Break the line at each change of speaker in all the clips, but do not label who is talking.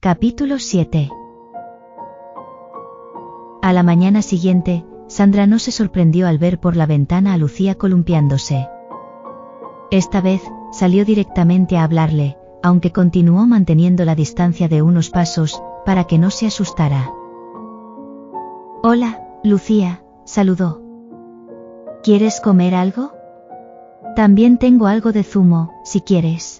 Capítulo 7. A la mañana siguiente, Sandra no se sorprendió al ver por la ventana a Lucía columpiándose. Esta vez, salió directamente a hablarle, aunque continuó manteniendo la distancia de unos pasos, para que no se asustara. «Hola, Lucía», saludó. «¿Quieres comer algo? También tengo algo de zumo, si quieres».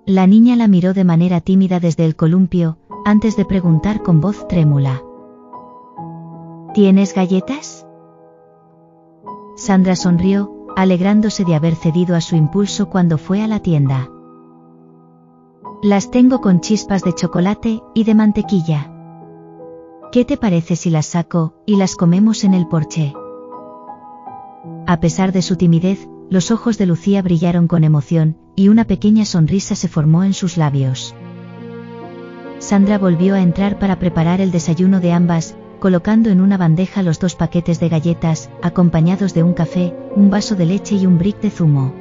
La niña la miró de manera tímida desde el columpio, antes de preguntar con voz trémula. ¿Tienes galletas? Sandra sonrió, alegrándose de haber cedido a su impulso cuando fue a la tienda. Las tengo con chispas de chocolate y de mantequilla. ¿Qué te parece si las saco y las comemos en el porche? A pesar de su timidez, los ojos de Lucía brillaron con emoción, y una pequeña sonrisa se formó en sus labios. Sandra volvió a entrar para preparar el desayuno de ambas, colocando en una bandeja los 2 paquetes de galletas, acompañados de un café, un vaso de leche y un brick de zumo.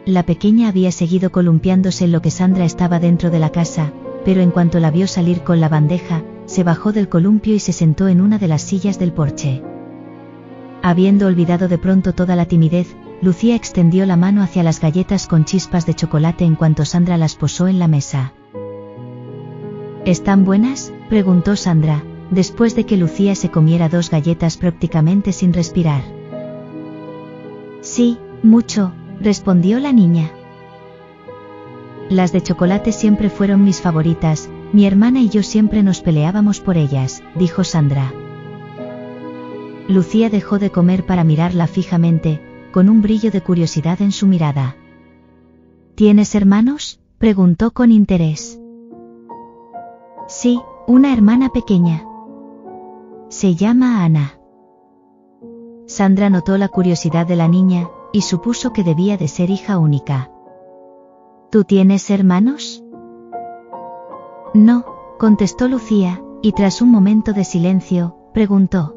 La pequeña había seguido columpiándose en lo que Sandra estaba dentro de la casa, pero en cuanto la vio salir con la bandeja, se bajó del columpio y se sentó en una de las sillas del porche. Habiendo olvidado de pronto toda la timidez, Lucía extendió la mano hacia las galletas con chispas de chocolate en cuanto Sandra las posó en la mesa. ¿Están buenas?, preguntó Sandra, después de que Lucía se comiera 2 galletas prácticamente sin respirar. Sí, mucho, respondió la niña. Las de chocolate siempre fueron mis favoritas, mi hermana y yo siempre nos peleábamos por ellas, dijo Sandra. Lucía dejó de comer para mirarla fijamente, con un brillo de curiosidad en su mirada. ¿Tienes hermanos?, preguntó con interés. Sí, una hermana pequeña. Se llama Ana. Sandra notó la curiosidad de la niña, y supuso que debía de ser hija única. ¿Tú tienes hermanos? No, contestó Lucía, y tras un momento de silencio, preguntó.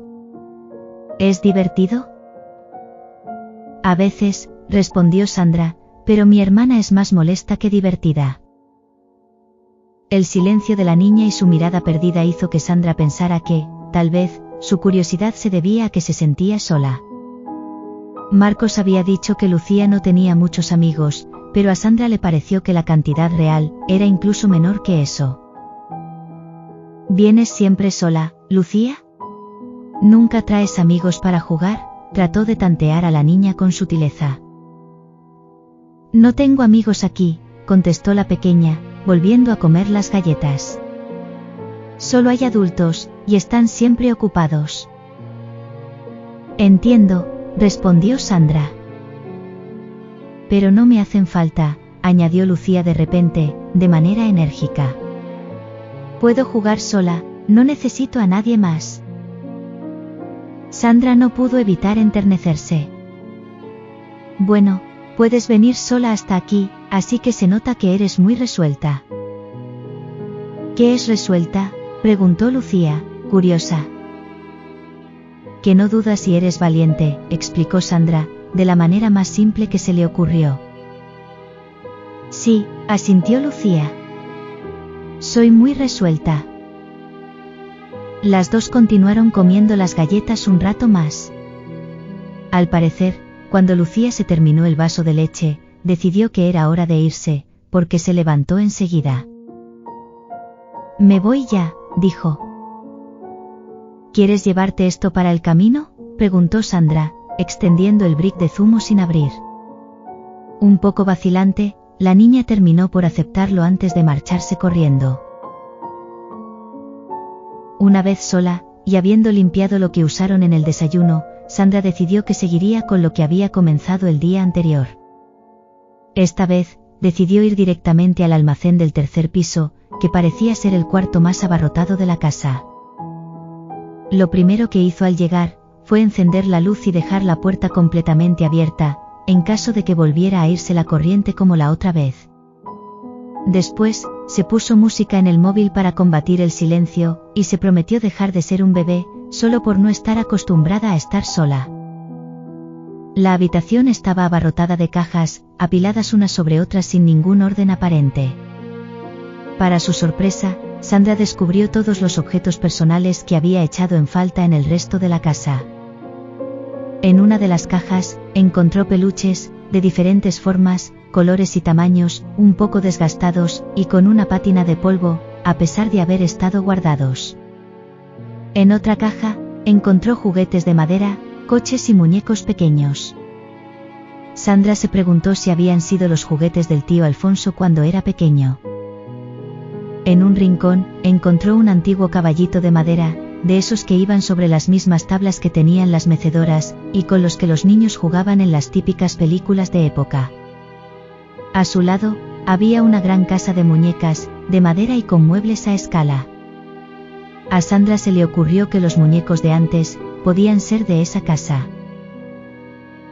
¿Es divertido? A veces, respondió Sandra, pero mi hermana es más molesta que divertida. El silencio de la niña y su mirada perdida hizo que Sandra pensara que, tal vez, su curiosidad se debía a que se sentía sola. Marcos había dicho que Lucía no tenía muchos amigos, pero a Sandra le pareció que la cantidad real era incluso menor que eso. ¿Vienes siempre sola, Lucía? ¿Nunca traes amigos para jugar?, trató de tantear a la niña con sutileza. No tengo amigos aquí, contestó la pequeña, volviendo a comer las galletas. Solo hay adultos, y están siempre ocupados. Entiendo, respondió Sandra. Pero no me hacen falta, añadió Lucía de repente, de manera enérgica. Puedo jugar sola, no necesito a nadie más. Sandra no pudo evitar enternecerse. Bueno, puedes venir sola hasta aquí, así que se nota que eres muy resuelta. ¿Qué es resuelta?, preguntó Lucía, curiosa. Que no dudas si eres valiente, explicó Sandra, de la manera más simple que se le ocurrió. Sí, asintió Lucía. Soy muy resuelta. Las 2 continuaron comiendo las galletas un rato más. Al parecer, cuando Lucía se terminó el vaso de leche, decidió que era hora de irse, porque se levantó enseguida. Me voy ya, dijo. ¿Quieres llevarte esto para el camino?, preguntó Sandra, extendiendo el brick de zumo sin abrir. Un poco vacilante, la niña terminó por aceptarlo antes de marcharse corriendo. Una vez sola, y habiendo limpiado lo que usaron en el desayuno, Sandra decidió que seguiría con lo que había comenzado el día anterior. Esta vez, decidió ir directamente al almacén del 3er piso, que parecía ser el cuarto más abarrotado de la casa. Lo primero que hizo al llegar, fue encender la luz y dejar la puerta completamente abierta, en caso de que volviera a irse la corriente como la otra vez. Después, se puso música en el móvil para combatir el silencio, y se prometió dejar de ser un bebé, solo por no estar acostumbrada a estar sola. La habitación estaba abarrotada de cajas, apiladas unas sobre otras sin ningún orden aparente. Para su sorpresa, Sandra descubrió todos los objetos personales que había echado en falta en el resto de la casa. En una de las cajas, encontró peluches, de diferentes formas, colores y tamaños, un poco desgastados, y con una pátina de polvo, a pesar de haber estado guardados. En otra caja, encontró juguetes de madera, coches y muñecos pequeños. Sandra se preguntó si habían sido los juguetes del tío Alfonso cuando era pequeño. En un rincón, encontró un antiguo caballito de madera, de esos que iban sobre las mismas tablas que tenían las mecedoras, y con los que los niños jugaban en las típicas películas de época. A su lado, había una gran casa de muñecas, de madera y con muebles a escala. A Sandra se le ocurrió que los muñecos de antes, podían ser de esa casa.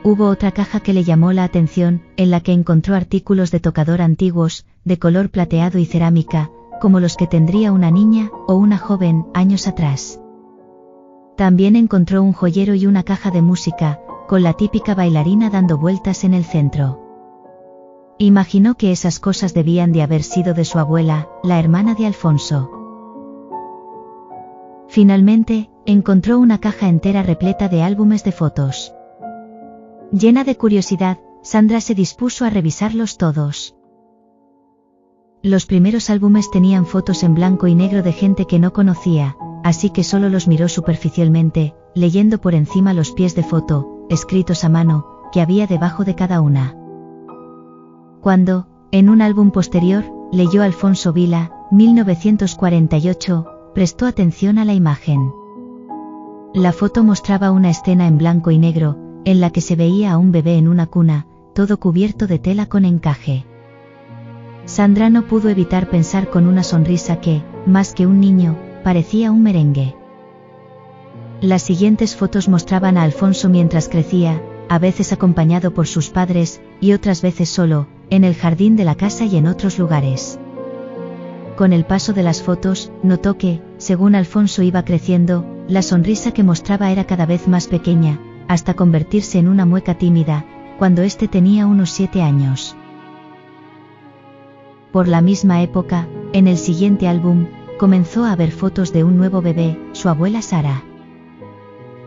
Hubo otra caja que le llamó la atención, en la que encontró artículos de tocador antiguos, de color plateado y cerámica, como los que tendría una niña, o una joven, años atrás. También encontró un joyero y una caja de música, con la típica bailarina dando vueltas en el centro. Imaginó que esas cosas debían de haber sido de su abuela, la hermana de Alfonso. Finalmente, encontró una caja entera repleta de álbumes de fotos. Llena de curiosidad, Sandra se dispuso a revisarlos todos. Los primeros álbumes tenían fotos en blanco y negro de gente que no conocía, así que solo los miró superficialmente, leyendo por encima los pies de foto, escritos a mano, que había debajo de cada una. Cuando, en un álbum posterior, leyó Alfonso Vila, 1948, prestó atención a la imagen. La foto mostraba una escena en blanco y negro, en la que se veía a un bebé en una cuna, todo cubierto de tela con encaje. Sandra no pudo evitar pensar con una sonrisa que, más que un niño, parecía un merengue. Las siguientes fotos mostraban a Alfonso mientras crecía, a veces acompañado por sus padres, y otras veces solo, en el jardín de la casa y en otros lugares. Con el paso de las fotos, notó que, según Alfonso iba creciendo, la sonrisa que mostraba era cada vez más pequeña, hasta convertirse en una mueca tímida, cuando éste tenía unos 7 años. Por la misma época, en el siguiente álbum, comenzó a ver fotos de un nuevo bebé, su abuela Sara.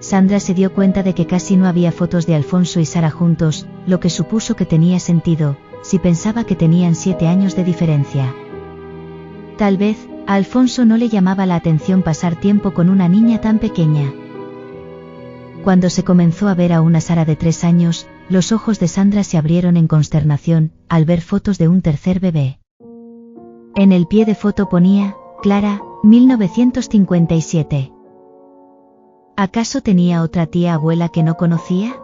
Sandra se dio cuenta de que casi no había fotos de Alfonso y Sara juntos, lo que supuso que tenía sentido, si pensaba que tenían 7 años de diferencia. Tal vez, a Alfonso no le llamaba la atención pasar tiempo con una niña tan pequeña. Cuando se comenzó a ver a una Sara de 3 años, los ojos de Sandra se abrieron en consternación, al ver fotos de un tercer bebé. En el pie de foto ponía, Clara, 1957. ¿Acaso tenía otra tía abuela que no conocía?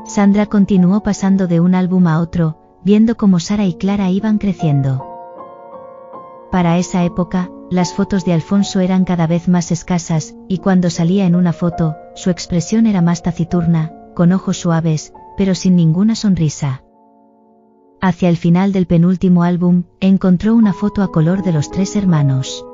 Sandra continuó pasando de un álbum a otro, viendo cómo Sara y Clara iban creciendo. Para esa época, las fotos de Alfonso eran cada vez más escasas, y cuando salía en una foto, su expresión era más taciturna, con ojos suaves, pero sin ninguna sonrisa. Hacia el final del penúltimo álbum, encontró una foto a color de los 3 hermanos.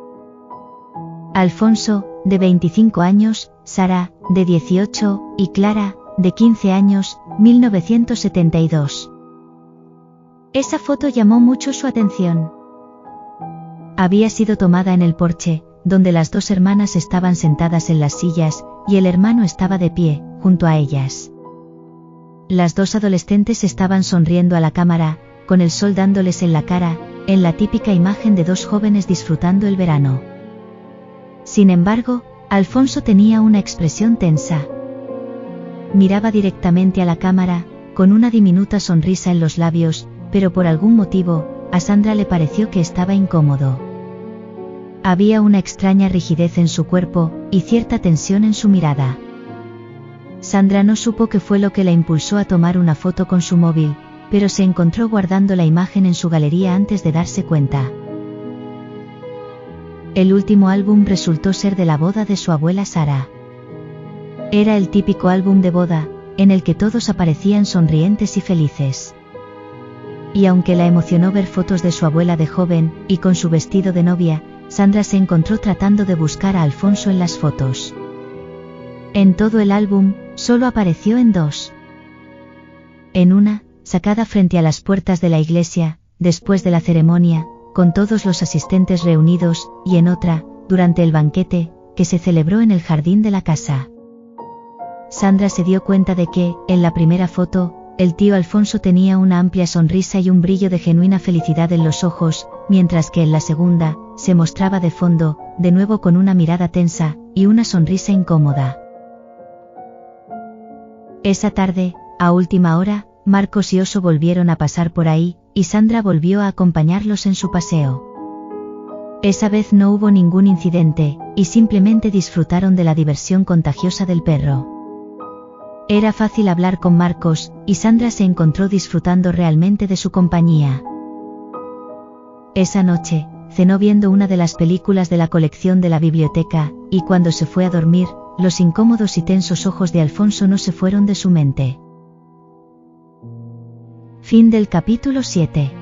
Alfonso, de 25 años, Sara, de 18, y Clara, de 15 años, 1972. Esa foto llamó mucho su atención. Había sido tomada en el porche, donde las 2 hermanas estaban sentadas en las sillas, y el hermano estaba de pie, junto a ellas. Las 2 adolescentes estaban sonriendo a la cámara, con el sol dándoles en la cara, en la típica imagen de 2 jóvenes disfrutando el verano. Sin embargo, Alfonso tenía una expresión tensa. Miraba directamente a la cámara, con una diminuta sonrisa en los labios, pero por algún motivo, a Sandra le pareció que estaba incómodo. Había una extraña rigidez en su cuerpo, y cierta tensión en su mirada. Sandra no supo qué fue lo que la impulsó a tomar una foto con su móvil, pero se encontró guardando la imagen en su galería antes de darse cuenta. El último álbum resultó ser de la boda de su abuela Sara. Era el típico álbum de boda, en el que todos aparecían sonrientes y felices. Y aunque la emocionó ver fotos de su abuela de joven, y con su vestido de novia, Sandra se encontró tratando de buscar a Alfonso en las fotos. En todo el álbum, solo apareció en 2. En una, sacada frente a las puertas de la iglesia, después de la ceremonia, con todos los asistentes reunidos, y en otra, durante el banquete, que se celebró en el jardín de la casa. Sandra se dio cuenta de que, en la primera foto, el tío Alfonso tenía una amplia sonrisa y un brillo de genuina felicidad en los ojos, mientras que en la segunda, se mostraba de fondo, de nuevo con una mirada tensa, y una sonrisa incómoda. Esa tarde, a última hora, Marcos y Oso volvieron a pasar por ahí, y Sandra volvió a acompañarlos en su paseo. Esa vez no hubo ningún incidente, y simplemente disfrutaron de la diversión contagiosa del perro. Era fácil hablar con Marcos, y Sandra se encontró disfrutando realmente de su compañía. Esa noche, cenó viendo una de las películas de la colección de la biblioteca, y cuando se fue a dormir, los incómodos y tensos ojos de Alfonso no se fueron de su mente. Fin del capítulo 7.